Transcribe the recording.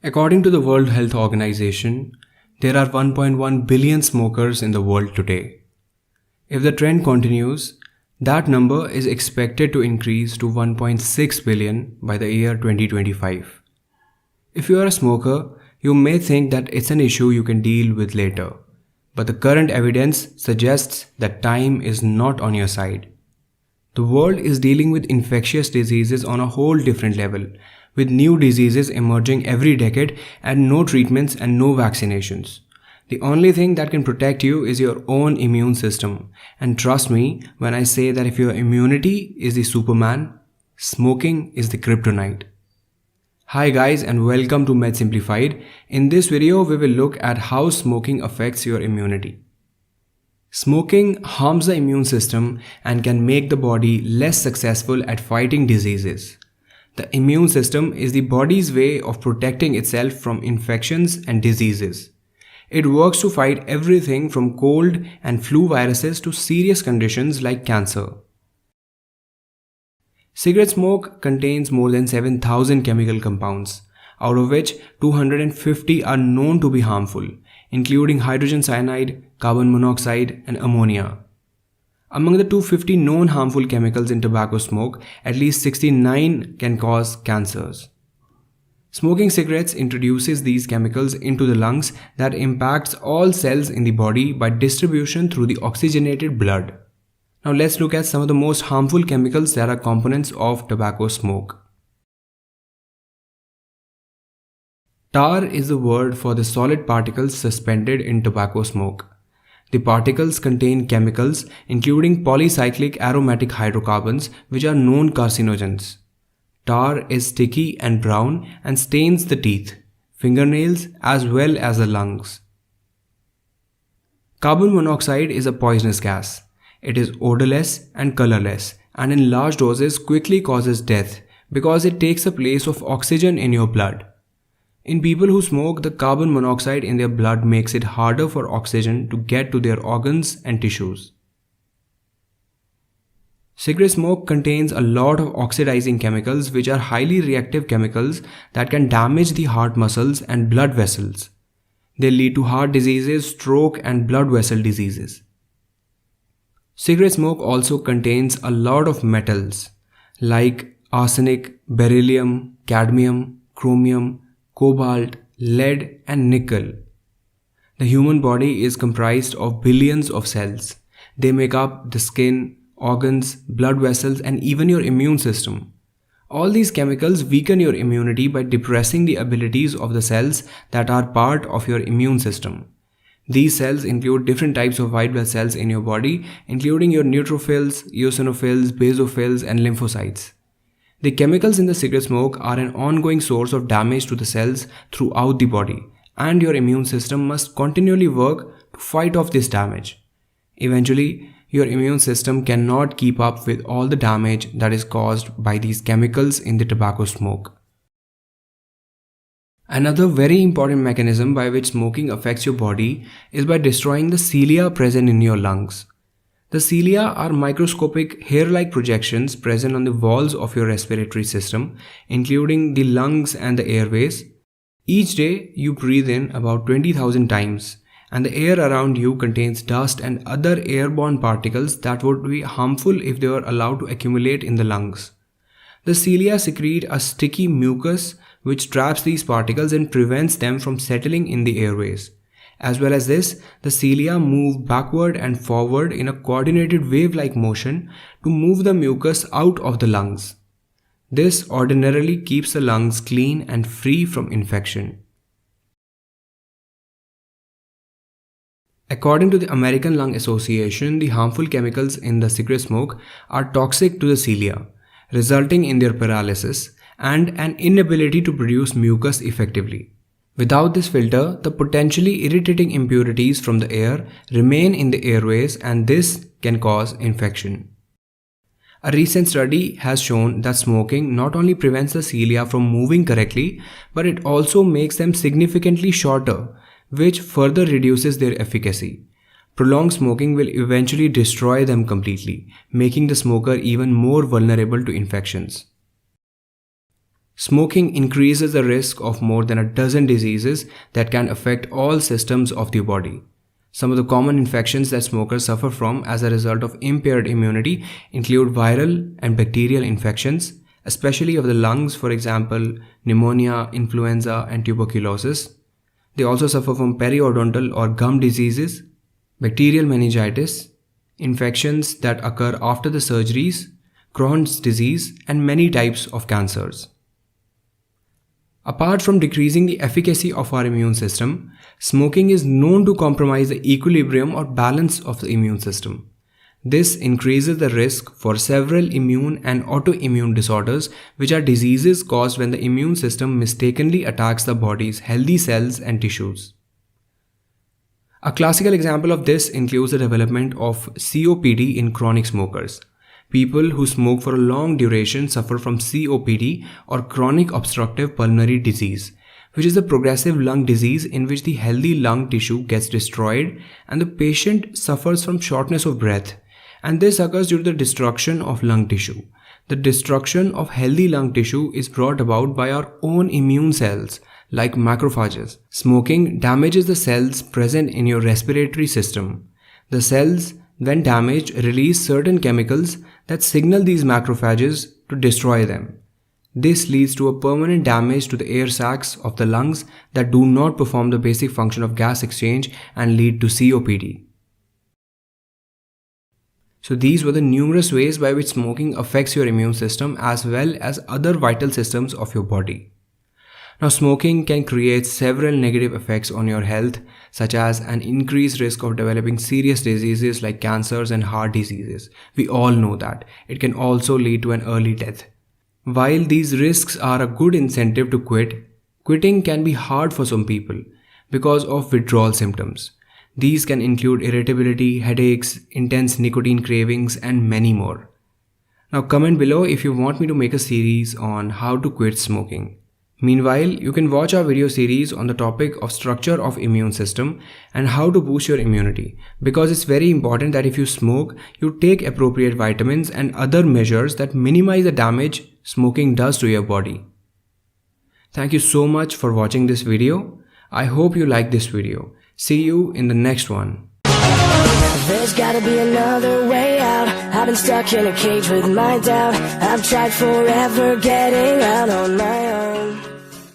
According to the World Health Organization, there are 1.1 billion smokers in the world today. If the trend continues, that number is expected to increase to 1.6 billion by the year 2025. If you are a smoker, you may think that it's an issue you can deal with later, but the current evidence suggests that time is not on your side. The world is dealing with infectious diseases on a whole different level, with new diseases emerging every decade and no treatments and no vaccinations. The only thing that can protect you is your own immune system. And trust me when I say that if your immunity is the Superman, smoking is the kryptonite. Hi guys and welcome to Med Simplified. In this video we will look at how smoking affects your immunity. Smoking harms the immune system and can make the body less successful at fighting diseases. The immune system is the body's way of protecting itself from infections and diseases. It works to fight everything from cold and flu viruses to serious conditions like cancer. Cigarette smoke contains more than 7,000 chemical compounds, out of which 250 are known to be harmful, including hydrogen cyanide, carbon monoxide, and ammonia. Among the 250 known harmful chemicals in tobacco smoke, at least 69 can cause cancers. Smoking cigarettes introduces these chemicals into the lungs that impacts all cells in the body by distribution through the oxygenated blood. Now let's look at some of the most harmful chemicals that are components of tobacco smoke. Tar is the word for the solid particles suspended in tobacco smoke. The particles contain chemicals including polycyclic aromatic hydrocarbons which are known carcinogens. Tar is sticky and brown and stains the teeth, fingernails as well as the lungs. Carbon monoxide is a poisonous gas. It is odorless and colorless and in large doses quickly causes death because it takes the place of oxygen in your blood. In people who smoke, the carbon monoxide in their blood makes it harder for oxygen to get to their organs and tissues. Cigarette smoke contains a lot of oxidizing chemicals which are highly reactive chemicals that can damage the heart muscles and blood vessels. They lead to heart diseases, stroke, and blood vessel diseases. Cigarette smoke also contains a lot of metals like arsenic, beryllium, cadmium, chromium, cobalt, lead, and nickel. The human body is comprised of billions of cells. They make up the skin, organs, blood vessels, and even your immune system. All these chemicals weaken your immunity by depressing the abilities of the cells that are part of your immune system. These cells include different types of white blood cells in your body, including your neutrophils, eosinophils, basophils, and lymphocytes. The chemicals in the cigarette smoke are an ongoing source of damage to the cells throughout the body, and your immune system must continually work to fight off this damage. Eventually, your immune system cannot keep up with all the damage that is caused by these chemicals in the tobacco smoke. Another very important mechanism by which smoking affects your body is by destroying the cilia present in your lungs. The cilia are microscopic hair-like projections present on the walls of your respiratory system, including the lungs and the airways. Each day, you breathe in about 20,000 times, and the air around you contains dust and other airborne particles that would be harmful if they were allowed to accumulate in the lungs. The cilia secrete a sticky mucus which traps these particles and prevents them from settling in the airways. As well as this, the cilia move backward and forward in a coordinated wave-like motion to move the mucus out of the lungs. This ordinarily keeps the lungs clean and free from infection. According to the American Lung Association, the harmful chemicals in the cigarette smoke are toxic to the cilia, resulting in their paralysis and an inability to produce mucus effectively. Without this filter, the potentially irritating impurities from the air remain in the airways and this can cause infection. A recent study has shown that smoking not only prevents the cilia from moving correctly, but it also makes them significantly shorter, which further reduces their efficacy. Prolonged smoking will eventually destroy them completely, making the smoker even more vulnerable to infections. Smoking increases the risk of more than a dozen diseases that can affect all systems of the body. Some of the common infections that smokers suffer from as a result of impaired immunity include viral and bacterial infections, especially of the lungs, for example, pneumonia, influenza, and tuberculosis. They also suffer from periodontal or gum diseases, bacterial meningitis, infections that occur after the surgeries, Crohn's disease, and many types of cancers. Apart from decreasing the efficacy of our immune system, smoking is known to compromise the equilibrium or balance of the immune system. This increases the risk for several immune and autoimmune disorders, which are diseases caused when the immune system mistakenly attacks the body's healthy cells and tissues. A classical example of this includes the development of COPD in chronic smokers. People who smoke for a long duration suffer from COPD or chronic obstructive pulmonary disease, which is a progressive lung disease in which the healthy lung tissue gets destroyed and the patient suffers from shortness of breath. And this occurs due to the destruction of lung tissue. The destruction of healthy lung tissue is brought about by our own immune cells, like macrophages. Smoking damages the cells present in your respiratory system. The cells, when damaged, release certain chemicals that signal these macrophages to destroy them. This leads to a permanent damage to the air sacs of the lungs that do not perform the basic function of gas exchange and lead to COPD. So these were the numerous ways by which smoking affects your immune system as well as other vital systems of your body. Now, smoking can create several negative effects on your health, such as an increased risk of developing serious diseases like cancers and heart diseases. We all know that. It can also lead to an early death. While these risks are a good incentive to quit, quitting can be hard for some people because of withdrawal symptoms. These can include irritability, headaches, intense nicotine cravings, and many more. Now, comment below if you want me to make a series on how to quit smoking. Meanwhile, you can watch our video series on the topic of structure of immune system and how to boost your immunity, because it's very important that if you smoke, you take appropriate vitamins and other measures that minimize the damage smoking does to your body. Thank you so much for watching this video. I hope you like this video. See you in the next one. There's gotta be another way out. I've been stuck in a cage with my doubt. I've tried forever getting out on my own.